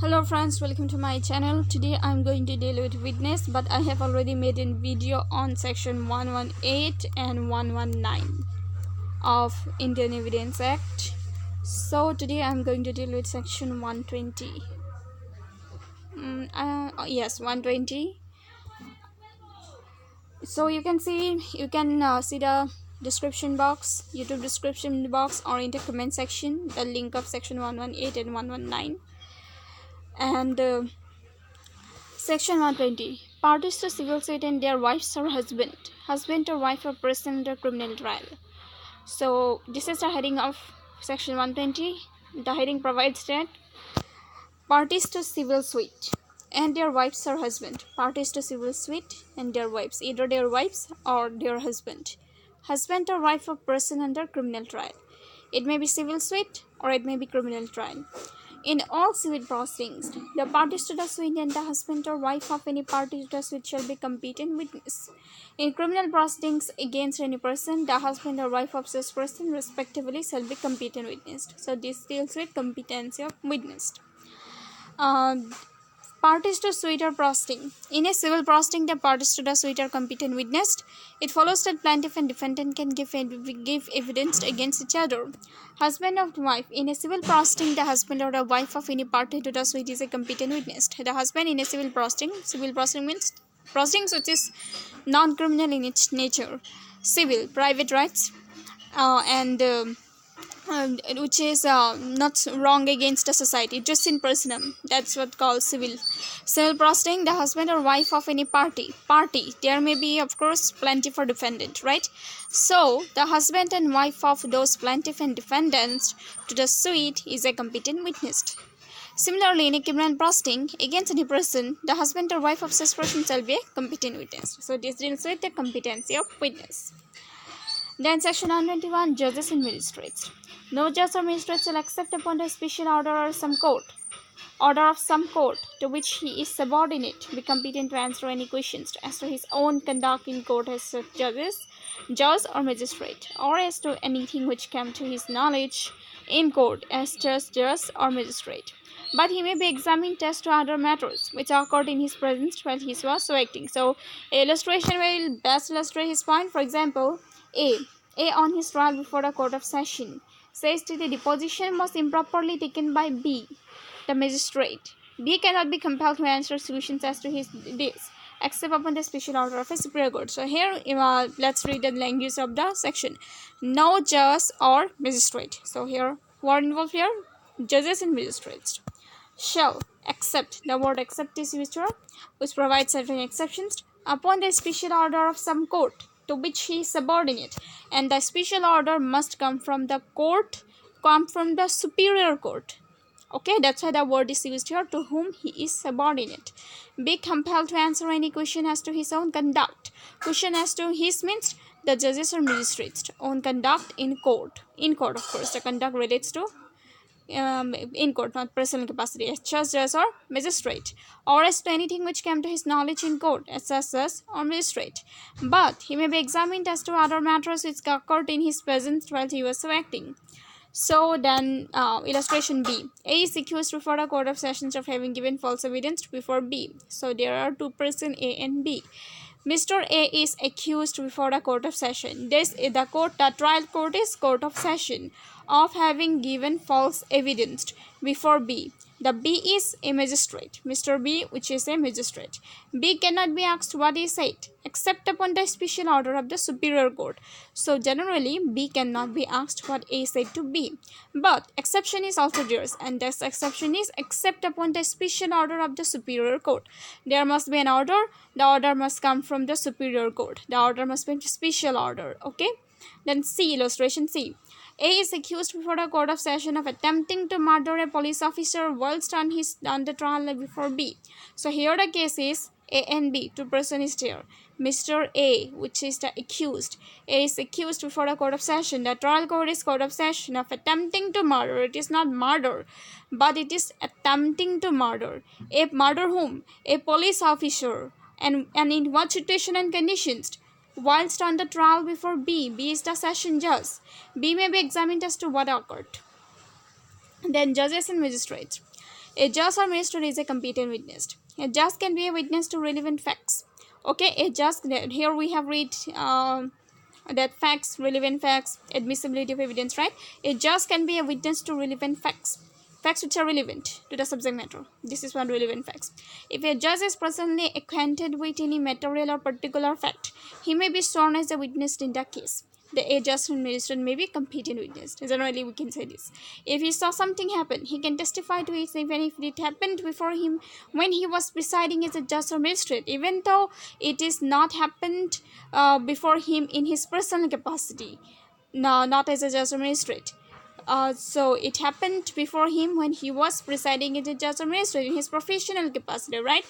Hello friends, welcome to my channel. Today I'm going to deal with witness, but I have already made a video on section 118 and 119 of Indian Evidence Act. So today I'm going to deal with section 120. Yes, 120. So you can see the description box, YouTube description box, or in the comment section, the link of section 118 and 119. And Section 120. Parties to civil suit and their wives or husband or wife are present under criminal trial. So this is the heading of section 120. The heading provides that parties to civil suit and their wives or husband. Parties to civil suit and their wives, either their wives or their husband. Husband or wife are present under criminal trial. It may be civil suit or it may be criminal trial. In all civil proceedings, the parties to the suit and the husband or wife of any party to the suit shall be competent witness. In criminal proceedings against any person, the husband or wife of such person respectively shall be competent witness. So this deals with competency of witness. Parties to suit or proceeding. In a civil proceeding, the parties to the suit are competent witness. It follows that plaintiff and defendant can give evidence against each other. Husband or wife. In a civil proceeding, the husband or the wife of any party to the suit is a competent witness. The husband in a civil proceeding means proceedings which is non-criminal in its nature. Civil, private rights, which is not wrong against the society, just in personam. That's what called civil proceeding. The husband or wife of any party, there may be of course plaintiff or defendant, right? So the husband and wife of those plaintiff and defendants to the suit is a competent witness. Similarly, in a criminal proceeding against any person, the husband or wife of such person shall be a competent witness. So this deals with the competency of witness. Then section 121, judges and magistrates. No judge or magistrate shall accept upon the special order of some court to which he is subordinate, be competent to answer any questions as to his own conduct in court as to judge or magistrate, or as to anything which came to his knowledge in court as judge or magistrate. But he may be examined as to other matters which occurred in his presence while he was so acting. So, illustration will best illustrate his point. For example, A on his trial before the court of session says that the deposition was improperly taken by B, the magistrate. B cannot be compelled to answer solutions as to his this, except upon the special order of a superior court. So here, let's read the language of the section. No judge or magistrate. So here, what involved here? Judges and magistrates shall accept. The word accept is used here, which provides certain exceptions upon the special order of some court to which he is subordinate, and the special order must come from the superior court. Okay, that's why the word is used here, to whom he is subordinate. Be compelled to answer any question as to his own conduct. Question as to his means the judges or magistrates' own conduct in court. In court, of course, the conduct relates to in court, not personal capacity as judge or magistrate, or as to anything which came to his knowledge in court as judge or magistrate. But he may be examined as to other matters which occurred in his presence while he was so acting. So then, illustration B. A is accused before a court of sessions of having given false evidence before B. So there are two persons, A and B. Mr. A is accused before the court of session. The trial court is court of session of having given false evidence before B. The B is a magistrate. Mr. B, which is a magistrate. B cannot be asked what he said except upon the special order of the superior court. So generally, B cannot be asked what A said to B. But exception is also there, and this exception is except upon the special order of the superior court. There must be an order. The order must come from the superior court. The order must be a special order. Okay. Then C, illustration C. A is accused before the court of session of attempting to murder a police officer whilst on the trial before B. So here the case is A and B, two persons is there. Mr. A, which is the accused. A is accused before the court of session. The trial court is court of session of attempting to murder. It is not murder, but it is attempting to murder. A murder whom? A police officer. And in what situation and conditions? Whilst on the trial before B. B is the session judge. B may be examined as to what occurred. Then judges and magistrates. A judge or magistrate is a competent witness. A judge can be a witness to relevant facts. Okay, a judge, here we have read that facts, relevant facts, admissibility of evidence, right? A judge can be a witness to relevant facts, facts which are relevant to the subject matter. This is one relevant facts. If a judge is personally acquainted with any material or particular fact, he may be sworn as a witness in the case. The judge and magistrate may be competent witness. Generally, we can say this. If he saw something happen, he can testify to it even if it happened before him when he was presiding as a judge or magistrate, even though it is not happened before him in his personal capacity. No, not as a judge or magistrate. So it happened before him when he was presiding as a judge or magistrate in his professional capacity, right?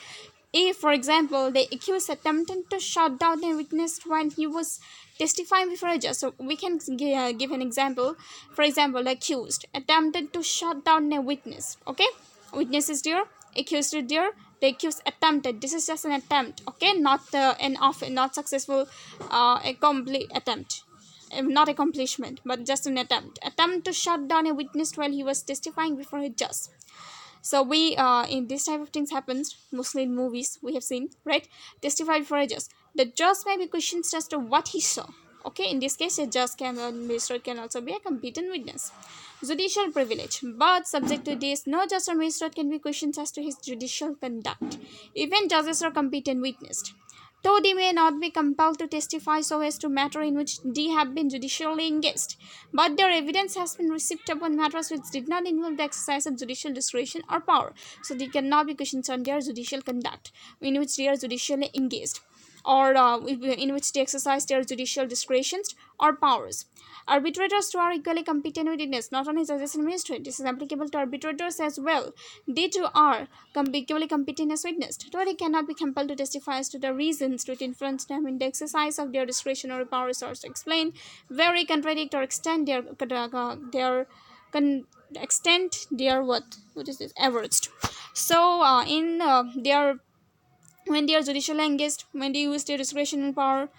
If, for example, the accused attempted to shut down a witness when he was testifying before a judge, so we can give an example. For example, the accused attempted to shut down a witness. Okay, witness is there, accused is there. The accused attempted. This is just an attempt. Okay, not not successful, a complete attempt. Not accomplishment, but just an attempt to shut down a witness while he was testifying before a judge. So we in this type of things happens mostly in movies, we have seen, right? Testify before a judge. The judge may be questioned as to what he saw. Okay, in this case a judge can, or magistrate can also be a competent witness. Judicial privilege, but subject to this, no judge or magistrate can be questioned as to his judicial conduct. Even judges are competent witnesses, though they may not be compelled to testify so as to matter in which they have been judicially engaged, but their evidence has been received upon matters which did not involve the exercise of judicial discretion or power. So they cannot be questioned on their judicial conduct in which they are judicially engaged, or in which they exercise their judicial discretions or powers. Arbitrators too are equally competent witnesses, not only judges and magistrates. This is applicable to arbitrators as well. They too are equally competent as witnesses, though they cannot be compelled to testify as to the reasons which influence them in the exercise of their discretionary powers, or to explain, vary, contradict, or extend what is this, averaged. So in their when they are judicially engaged, when they use their discretionary power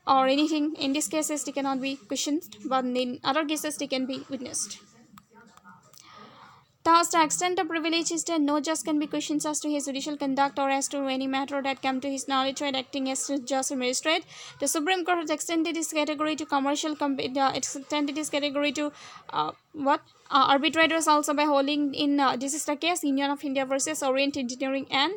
or anything, in these cases they cannot be questioned, but in other cases they can be witnessed. Thus, the extent of privilege is that no judge can be questioned as to his judicial conduct or as to any matter that come to his knowledge while acting as judge or magistrate. The Supreme Court has extended this category to arbitrators also by holding in this is the case Union of India versus Orient Engineering and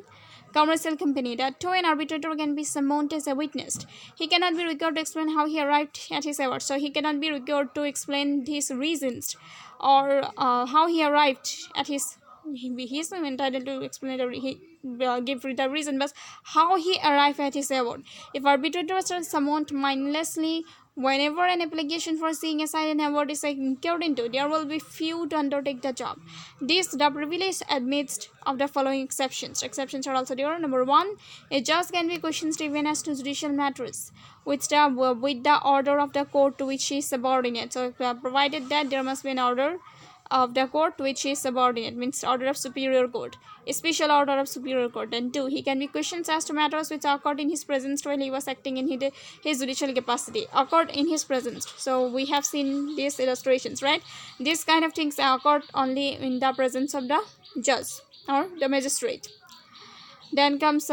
Commercial Company, that too an arbitrator can be summoned as a witness. He cannot be required to explain how he arrived at his award. So he cannot be required to explain his reasons or how he arrived at his. He is not entitled to explain give the reason, but how he arrived at his award. If arbitrators are summoned mindlessly whenever an application for seeing aside an award is incurred into, there will be few to undertake the job. The privilege admits of the following exceptions. Exceptions are also there. Number 1, a judge can be questioned even as to judicial matters with the order of the court to which he is subordinate. So provided that there must be an order of the court to which he is subordinate, means order of superior court, a special order of superior court. And 2, he can be questioned as to matters which occurred in his presence while he was acting in his judicial capacity. Occurred in his presence. So we have seen these illustrations, right? These kind of things occurred only in the presence of the judge or the magistrate. Then comes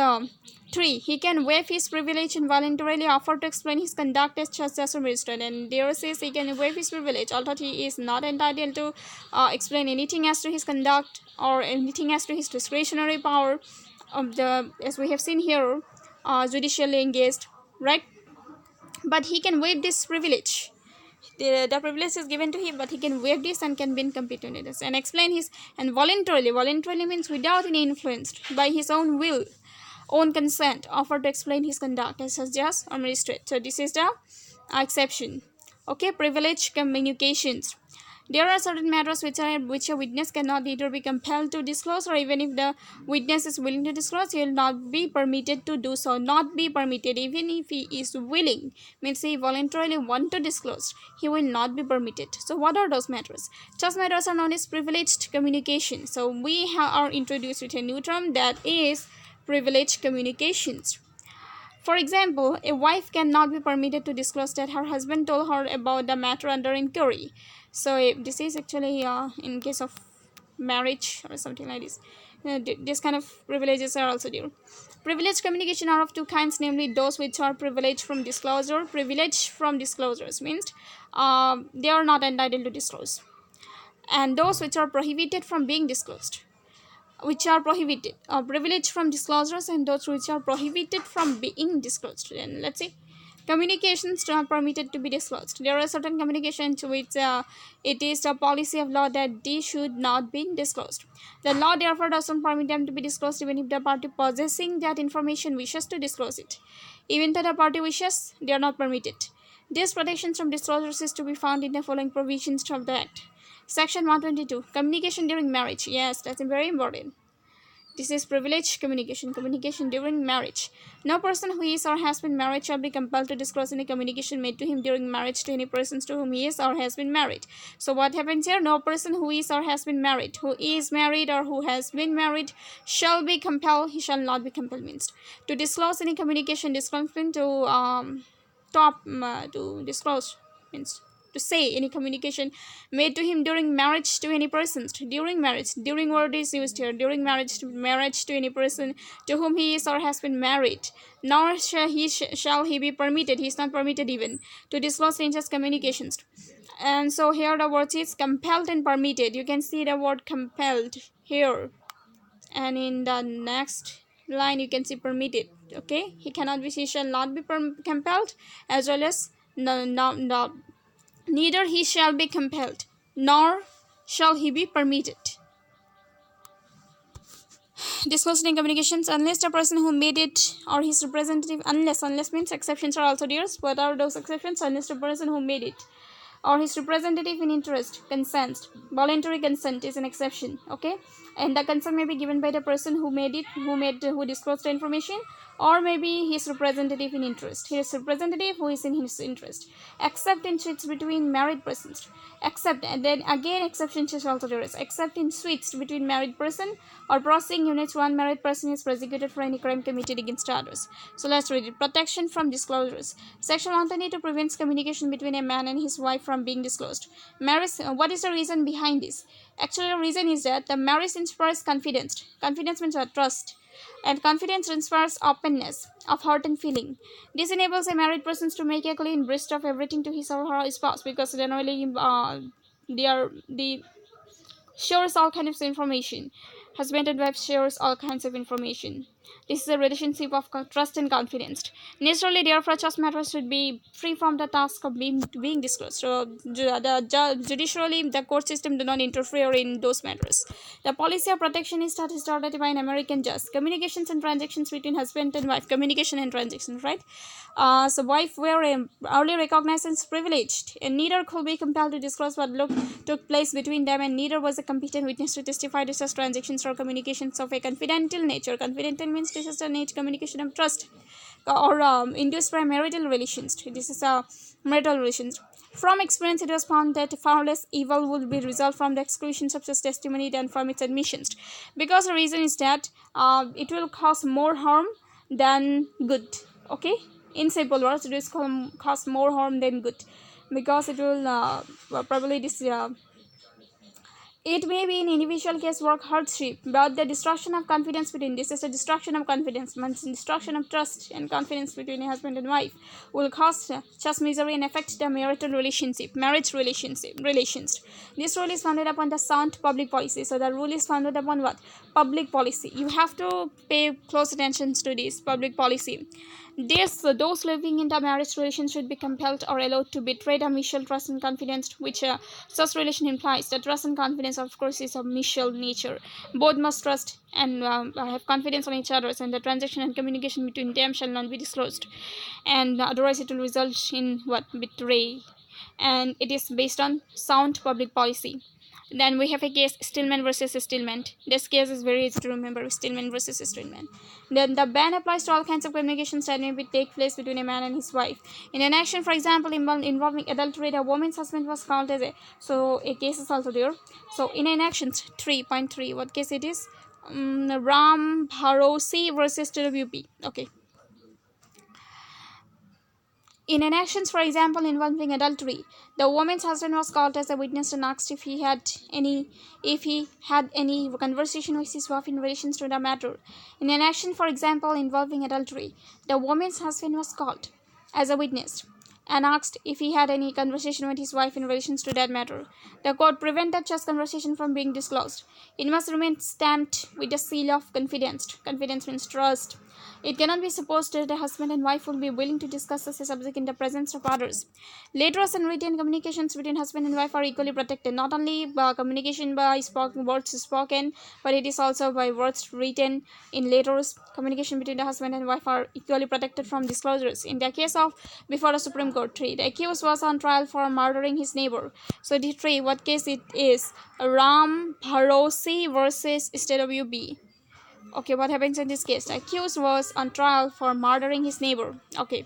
3. He can waive his privilege and voluntarily offer to explain his conduct as judge or magistrate. And there says he can waive his privilege, although he is not entitled to explain anything as to his conduct or anything as to his discretionary power of as we have seen here, judicially engaged, right? But he can waive this privilege. The privilege is given to him, but he can waive this and can be incompetent in this and explain his, and voluntarily means without any influence, by his own will, own consent, offer to explain his conduct as judge or magistrate. So this is the exception. Okay, privilege communications. There are certain matters which a witness cannot either be compelled to disclose, or even if the witness is willing to disclose, he will not be permitted to do so. Not be permitted, even if he is willing, means he voluntarily want to disclose, he will not be permitted. So what are those matters? Such matters are known as privileged communication. So we are introduced with a new term, that is privileged communications. For example, a wife cannot be permitted to disclose that her husband told her about the matter under inquiry. So this is actually in case of marriage or something like this. This kind of privileges are also there. Privileged communication are of two kinds, namely those which are privileged from disclosure. Privilege from disclosures means they are not entitled to disclose, and those which are prohibited from being disclosed, which are prohibited, privileged from disclosures, and those which are prohibited from being disclosed. And let's see, communications are permitted to be disclosed. There are certain communications which it is a policy of law that they should not be disclosed. The law therefore doesn't permit them to be disclosed even if the party possessing that information wishes to disclose it. Even though the party wishes, they are not permitted. These protections from disclosures is to be found in the following provisions of the Act. Section 122, communication during marriage. Yes, that's very important. This is privileged communication, communication during marriage. No person who is or has been married shall be compelled to disclose any communication made to him during marriage to any persons to whom he is or has been married. So what happens here? No person who is or has been married, who is married or who has been married, shall be compelled, he shall not be compelled means to disclose any communication, disclosing to disclose means to say any communication made to him during marriage to any persons. During marriage, during word is used here. During marriage to any person to whom he is or has been married. Nor shall he be permitted, he is not permitted even, to disclose strangers' communications. And so here the word is compelled and permitted. You can see the word compelled here, and in the next line you can see permitted. Okay, he shall not be compelled, as well as neither he shall be compelled nor shall he be permitted disclosing communications unless the person who made it or his representative, unless means exceptions are also there. What are those exceptions? Unless the person who made it or his representative in interest consents. Voluntary consent is an exception. Okay, and the consent may be given by the person who disclosed the information, or maybe his representative in interest, his representative who is in his interest, except in suits between married persons. Except, and then again exceptions is also there is, except in suits between married person or processing units, one married person is prosecuted for any crime committed against others. So let's read it. Protection from disclosures. Section 122 prevents communication between a man and his wife from being disclosed. Marriage, what is the reason behind this? Actually, the reason is that the marriage inspires confidence. Confidence means trust. And confidence inspires openness of heart and feeling. This enables a married person to make a clean breast of everything to his or her spouse, because generally they shares all kinds of information. Husband and wife shares all kinds of information. This is a relationship of trust and confidence. Naturally, therefore, such matters should be free from the task of being disclosed. So, judicially, the court system do not interfere in those matters. The policy of protection is started by an American judge. Communications and transactions between husband and wife. Communication and transactions, right? So, wife were early recognized as privileged, and neither could be compelled to disclose what took place between them, and neither was a competent witness to testify to such transactions or communications of a confidential nature. Confidential means this is a nature communication of trust or induced by marital relations. This is a marital relations. From experience, it was found that far less evil would be resolved from the exclusions of such testimony than from its admissions, because the reason is that it will cause more harm than good. Okay, in simple words, it will cause more harm than good, because it will probably it may be in individual case work hardship, but the destruction of confidence between, this is a destruction of confidence, means destruction of trust and confidence between a husband and wife, will cause such misery and affect the marital relationship, marriage relations. This rule is founded upon the sound public policy. So the rule is founded upon what? Public policy. You have to pay close attention to this public policy. Those living in the marriage relation should be compelled or allowed to betray the mutual trust and confidence which such relation implies. The trust and confidence, of course, is of mutual nature. Both must trust and have confidence on each other, and the transaction and communication between them shall not be disclosed, and otherwise it will result in what? Betray. And it is based on sound public policy. Then we have a case, Stillman versus Stillman. This case is very easy to remember, Stillman versus Stillman. Then the ban applies to all kinds of communications that may take place between a man and his wife. In an action, for example, involving adultery, a woman's husband was called as a case is also there. So in an action 3.3, what case it is? Ram Bharosi versus TWP. Okay. In an action, for example, involving adultery, the woman's husband was called as a witness and asked if he had any conversation with his wife in relation to the matter. In an action, for example, involving adultery, the woman's husband was called as a witness and asked if he had any conversation with his wife in relation to that matter. The court prevented such conversation from being disclosed. It must remain stamped with the seal of confidence. Confidence means trust. It cannot be supposed that a husband and wife will be willing to discuss such a subject in the presence of others. Letters and written communications between husband and wife are equally protected, not only by communication by words spoken, but it is also by words written. In letters, communication between the husband and wife are equally protected from disclosures. In the case of before the Supreme Court 3, the accused was on trial for murdering his neighbor. So the 3, what case it is? Ram Bharosi versus State of UP. Okay, what happens in this case? The accused was on trial for murdering his neighbor. Okay.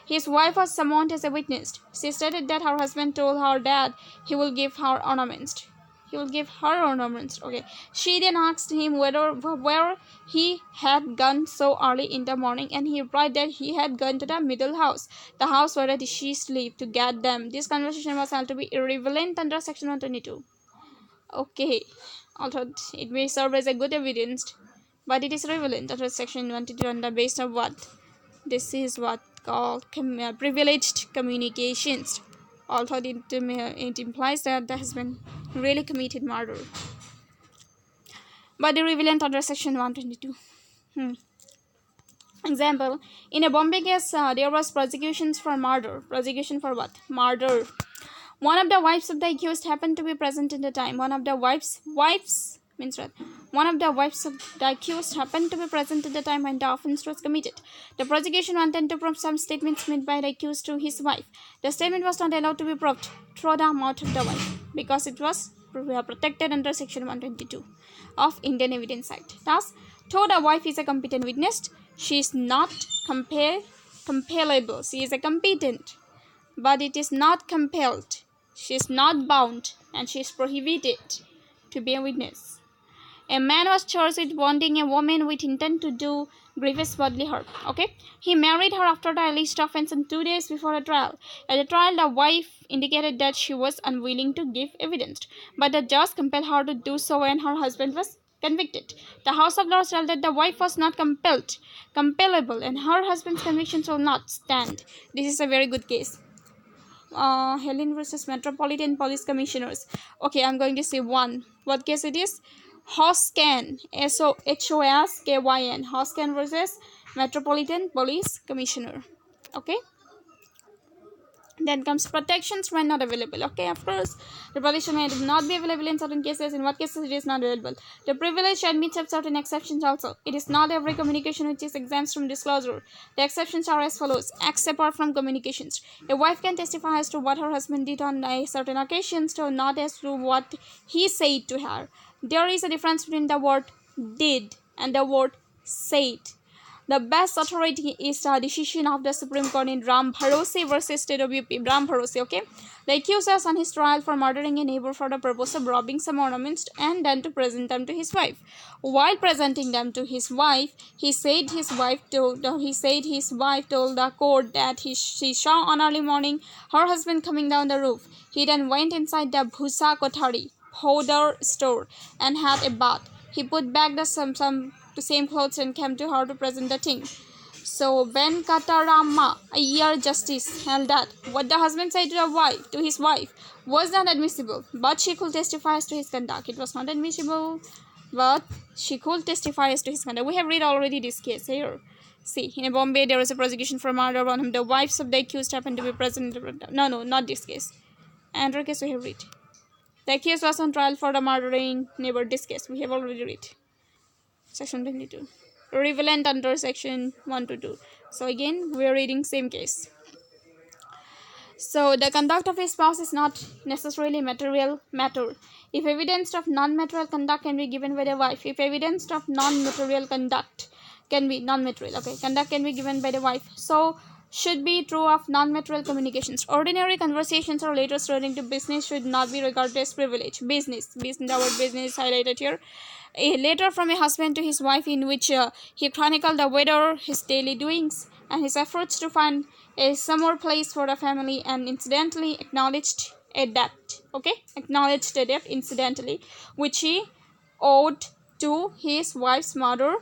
His wife was summoned as a witness. She stated that her husband told her that he will give her ornaments. Okay. She then asked him where he had gone so early in the morning, and he replied that he had gone to the middle house, the house where the deceased lived, to get them. This conversation was held to be irrelevant under Section 122. Okay. Although it may serve as a good evidence, but it is relevant under Section 122 on the basis of what? This is what called privileged communications. Although it implies that the husband really committed murder, but irrelevant under Section 122. Example: in a Bombay case, there was prosecutions for murder. Prosecution for what? Murder. One of the wives of the accused happened to be present at the time. One of the wives of the accused happened to be present at the time when the offense was committed. The prosecution wanted to prove some statements made by the accused to his wife. The statement was not allowed to be proved through the mouth of the wife because it was protected under Section 122 of Indian Evidence Act. Thus, though the wife is a competent witness, she is not compellable. She is a competent, but it is not compelled. She is not bound, and she is prohibited to be a witness. A man was charged with wounding a woman with intent to do grievous bodily hurt. Okay, he married her after the alleged offense and 2 days before a trial. At the trial, the wife indicated that she was unwilling to give evidence, but the judge compelled her to do so when her husband was convicted. The House of Lords held that the wife was not compellable, and her husband's convictions will not stand. This is a very good case. Helen versus Metropolitan Police Commissioners. Okay, I'm going to say one. What case it is? Hoskin, Hoskyn, Hoskin versus Metropolitan Police Commissioner. Okay. Then comes protections when not available. Okay, of course, the protection may not be available in certain cases. In what cases it is not available? The privilege admits of certain exceptions also. It is not every communication which is exempt from disclosure. The exceptions are as follows: except from communications. A wife can testify as to what her husband did on a certain occasions, so not as to what he said to her. There is a difference between the word did and the word said. The best authority is the decision of the Supreme Court in Ram Bharosi versus State of UP. Ram Bharosi, okay? The accused was on his trial for murdering a neighbor for the purpose of robbing some ornaments and then to present them to his wife. While presenting them to his wife, he said his wife told the court that she saw on early morning her husband coming down the roof. He then went inside the Bhusa Kothari powder store and had a bath. He put back the same clothes and came to her to present the thing. So Venkatarama, a year justice, held that what the husband said to his wife was not admissible, but she could testify as to his conduct. It was not admissible, but she could testify as to his conduct. We have read already this case here. See, in Bombay there was a prosecution for murder on whom the wives of the accused happened to be present. No, not this case. Another case we have read. The accused was on trial for the murdering neighbor. This case we have already read. Section 22. Relevant under Section 122. So again, we are reading same case. So the conduct of a spouse is not necessarily material matter. If evidence of non-material conduct can be given by the wife, conduct can be given by the wife. So should be true of non-material communications. Ordinary conversations or letters relating to business should not be regarded as privilege. Business, the word business is highlighted here. A letter from a husband to his wife in which he chronicled the weather, his daily doings, and his efforts to find a summer place for the family, and incidentally acknowledged a debt. Okay, acknowledged a debt incidentally, which he owed to his wife's mother.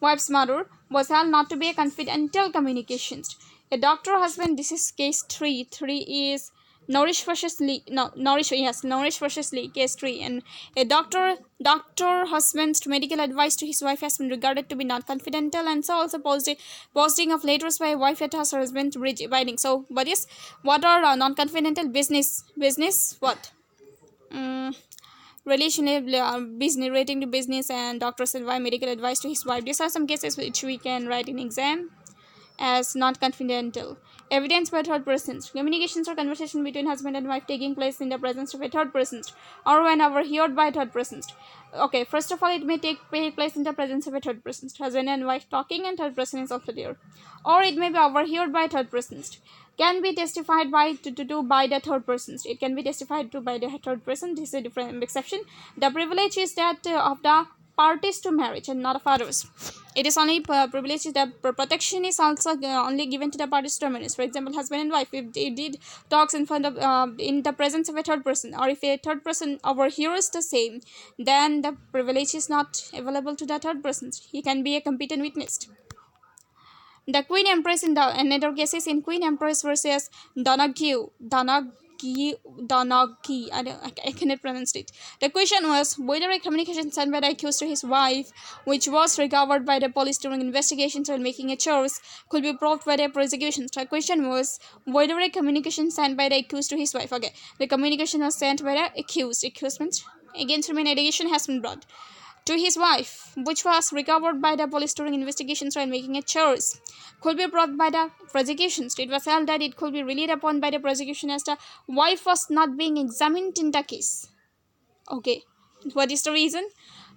Wife's mother was held not to be a confidential communications. A doctor husband. This is case 3. 3 is Nourish versus Lee. No, Nourish versus Lee. Case 3. And a doctor husband's medical advice to his wife has been regarded to be not confidential, and so also posting of letters by a wife at her husband binding. So, what are non-confidential business? What? Relationship, business, relating to business, and doctor's advice, medical advice to his wife. These are some cases which we can write in exam as not confidential. Evidence by third persons. Communications or conversation between husband and wife taking place in the presence of a third person or when overheard by third persons. Okay, first of all, it may take place in the presence of a third person. Husband and wife talking and third person is also there. Or it may be overheard by third persons. Can be testified by by the third persons. It can be testified to by the third person. This is a different exception. The privilege is that of the parties to marriage and not of others. It is only privilege that protection is also only given to the parties to marriage. For example, husband and wife, if they did talks in front of in the presence of a third person, or if a third person overhears the same, then the privilege is not available to the third person. He can be a competent witness. The Queen Empress in another cases in Queen Empress versus Donaghy. I cannot pronounce it. The question was whether a communication sent by the accused to his wife, which was recovered by the police during investigations and making a choice, could be proved by the prosecution. The question was whether a communication sent by the accused to his wife. Okay, the communication was sent by the accused. Accused means against whom an allegation has been brought to his wife, which was recovered by the police during investigations while making a choice, could be brought by the prosecution. It was held that it could be relied upon by the prosecution as the wife was not being examined in the case. Okay, what is the reason?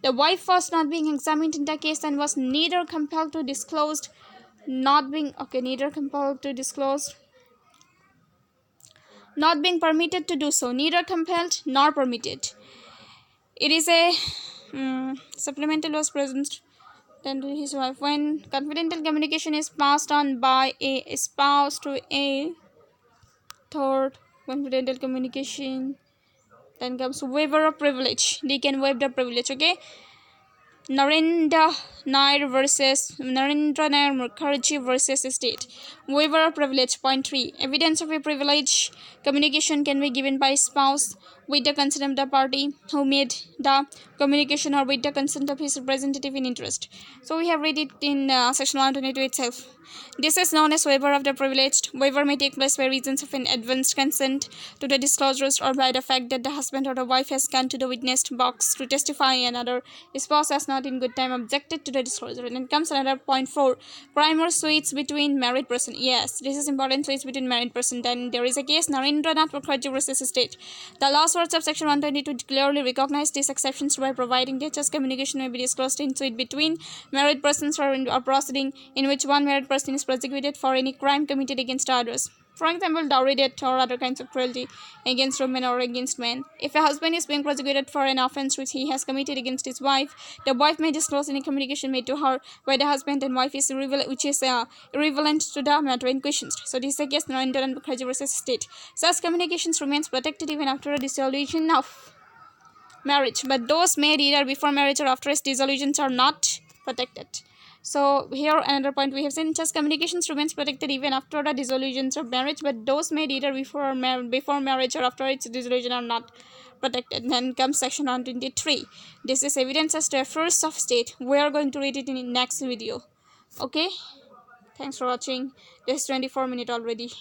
The wife was not being examined in the case and was neither compelled to disclose, not being permitted to do so, neither compelled nor permitted. It is a supplemental was present then to his wife. When confidential communication is passed on by a spouse to a third, confidential communication, then comes waiver of privilege. They can waive the privilege. Okay, Narendra Nair Mukherjee versus State. Waiver of privilege. Point 3. Evidence of a privilege communication can be given by spouse with the consent of the party who made the communication or with the consent of his representative in interest. So we have read it in section 122 itself. This is known as waiver of the privileged. Waiver may take place by reasons of an advanced consent to the disclosures or by the fact that the husband or the wife has gone to the witness box to testify and another spouse has not in good time objected to the disclosure. And then comes another point 4. Crime or suits between married person. Yes, this is important. Suits between married person. Then there is a case Narendra Nath Mukherjee versus State. The last words of section 122 clearly recognize these exceptions by providing that such communication may be disclosed in suit between married persons or in a proceeding in which one married person is prosecuted for any crime committed against others. For example, dowry debt or other kinds of cruelty against women or against men. If a husband is being prosecuted for an offense which he has committed against his wife, the wife may disclose any communication made to her by the husband and wife is irrelevant to the matter in question. So this is a case Narendra and Mukherjee versus State. Such communications remains protected even after a dissolution of marriage, but those made either before marriage or after its dissolutions are not protected. So here another point we have seen, such communications remains protected even after the dissolutions of marriage, but those made either before marriage or after its dissolution are not protected. Then comes section 123. This is evidence as to affairs of state. We are going to read it in the next video. Okay, thanks for watching. This is 24 minutes already.